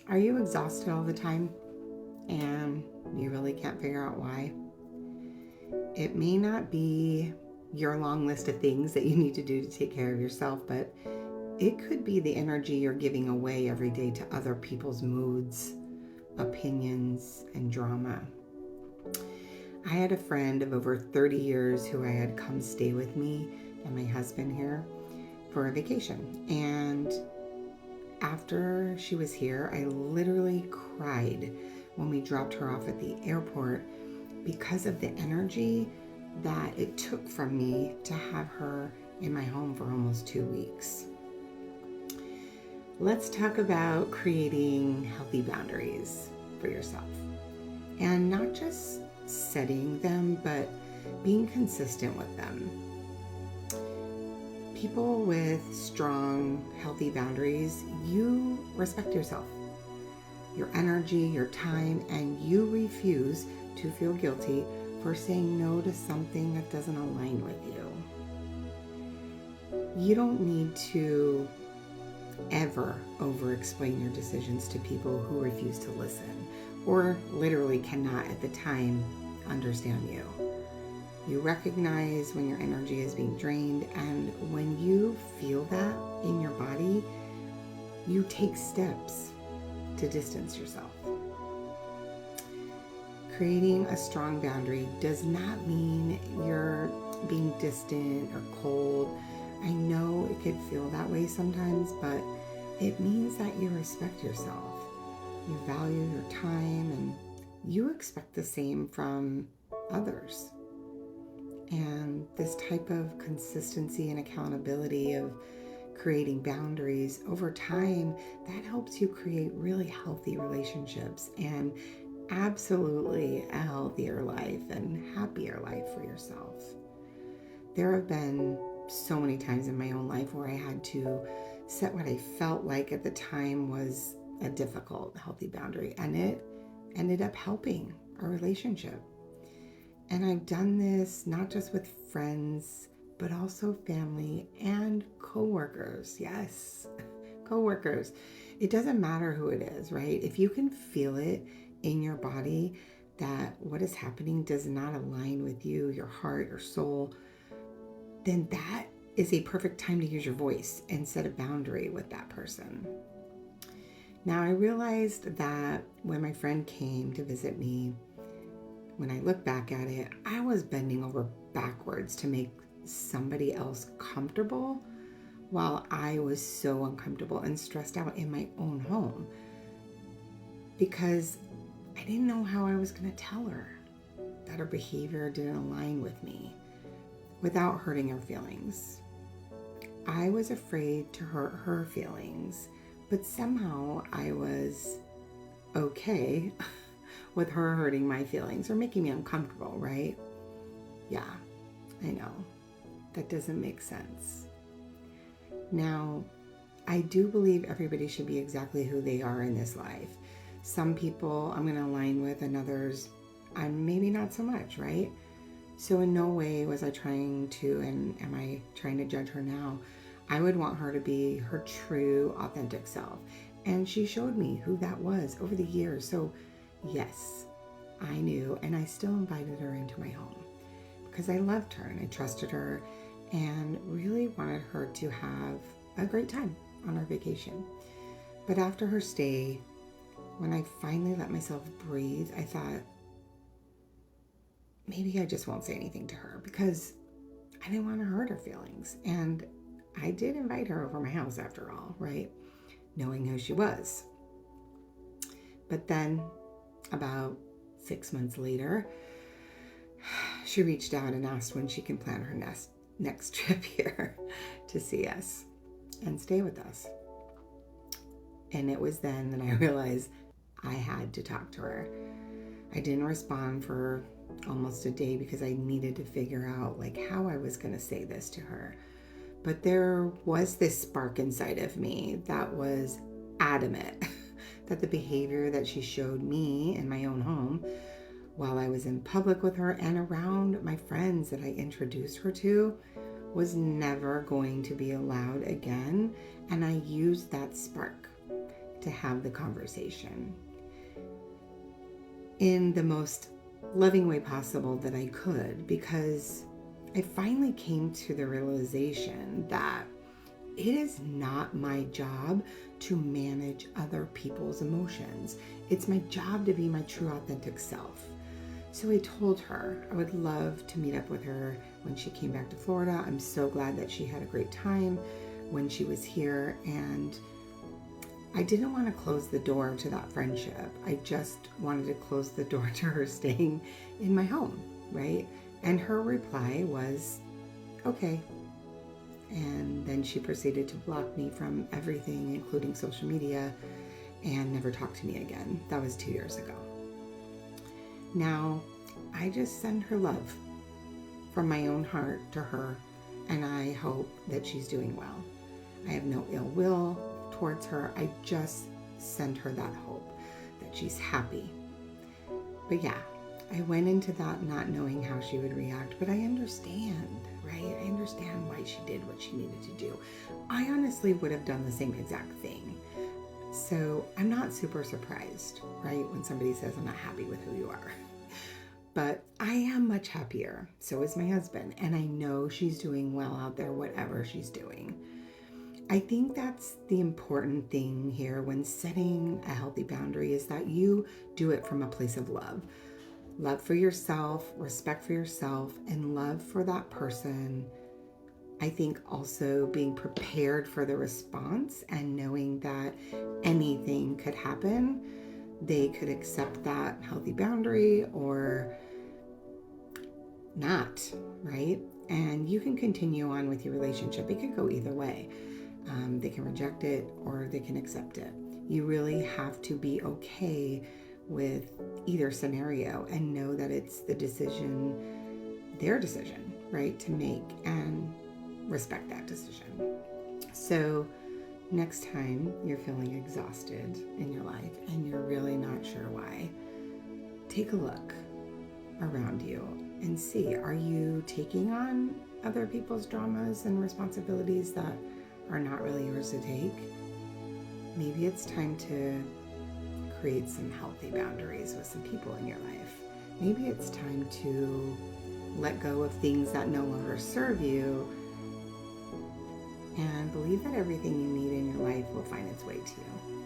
Are you exhausted all the time and you really can't figure out why? It may not be your long list of things that you need to do to take care of yourself, but it could be the energy you're giving away every day to other people's moods, opinions, and drama. I had a friend of over 30 years who I had come stay with me and my husband here for a vacation. And after she was here, I literally cried when we dropped her off at the airport because of the energy that it took from me to have her in my home for almost 2 weeks. Let's talk about creating healthy boundaries for yourself. And not just setting them, but being consistent with them. People with strong, healthy boundaries, you respect yourself, your energy, your time, and you refuse to feel guilty for saying no to something that doesn't align with you. You don't need to ever over-explain your decisions to people who refuse to listen or literally cannot at the time understand you. You recognize when your energy is being drained, and when you feel that in your body, you take steps to distance yourself. Creating a strong boundary does not mean you're being distant or cold. I know it could feel that way sometimes, but it means that you respect yourself. You value your time and you expect the same from others. And this type of consistency and accountability of creating boundaries over time, that helps you create really healthy relationships and absolutely a healthier life and happier life for yourself. There have been so many times in my own life where I had to set what I felt like at the time was a difficult, healthy boundary, and it ended up helping our relationship. And I've done this not just with friends, but also family and coworkers. Yes, coworkers. It doesn't matter who it is, right? If you can feel it in your body that what is happening does not align with you, your heart, your soul, then that is a perfect time to use your voice and set a boundary with that person. Now, I realized that when my friend came to visit me, when I look back at it, I was bending over backwards to make somebody else comfortable while I was so uncomfortable and stressed out in my own home because I didn't know how I was going to tell her that her behavior didn't align with me without hurting her feelings. I was afraid to hurt her feelings, but somehow I was okay with her hurting my feelings or making me uncomfortable, right? Yeah, I know. That doesn't make sense. Now, I do believe everybody should be exactly who they are in this life. Some people I'm going to align with and others I'm maybe not so much, right? So in no way was I trying to, and am I trying to judge her now? I would want her to be her true, authentic self. And she showed me who that was over the years. So yes, I knew, and I still invited her into my home because I loved her and I trusted her and really wanted her to have a great time on our vacation. But after her stay, when I finally let myself breathe, I thought, maybe I just won't say anything to her because I didn't want to hurt her feelings. And I did invite her over my house after all, right? Knowing who she was. But then about 6 months later, she reached out and asked when she can plan her next trip here to see us and stay with us. And it was then that I realized I had to talk to her. I didn't respond for almost a day because I needed to figure out how I was going to say this to her. But there was this spark inside of me that was adamant that the behavior that she showed me in my own home while I was in public with her and around my friends that I introduced her to was never going to be allowed again. And I used that spark to have the conversation in the most loving way possible that I could, because I finally came to the realization that it is not my job to manage other people's emotions. It's my job to be my true authentic self. So I told her I would love to meet up with her when she came back to Florida. I'm so glad that she had a great time when she was here, and I didn't want to close the door to that friendship. I just wanted to close the door to her staying in my home, right? And her reply was, okay. And then she proceeded to block me from everything, including social media, and never talk to me again. That was 2 years ago. Now, I just send her love from my own heart to her, and I hope that she's doing well. I have no ill will towards her. I just send her that hope that she's happy. But yeah, I went into that not knowing how she would react, but I understand, right? I understand why she did what she needed to do. I honestly would have done the same exact thing. So I'm not super surprised, right? When somebody says, I'm not happy with who you are. But I am much happier. So is my husband. And I know she's doing well out there, whatever she's doing. I think that's the important thing here when setting a healthy boundary, is that you do it from a place of love. Love for yourself, respect for yourself, and love for that person. I think also being prepared for the response and knowing that anything could happen. They could accept that healthy boundary or not, right? And you can continue on with your relationship. It could go either way. They can reject it or they can accept it. You really have to be okay with either scenario and know that it's the decision, their decision, right, to make, and respect that decision. So next time you're feeling exhausted in your life and you're really not sure why, take a look around you and see, are you taking on other people's dramas and responsibilities that are not really yours to take? Maybe it's time to create some healthy boundaries with some people in your life. Maybe it's time to let go of things that no longer serve you and believe that everything you need in your life will find its way to you.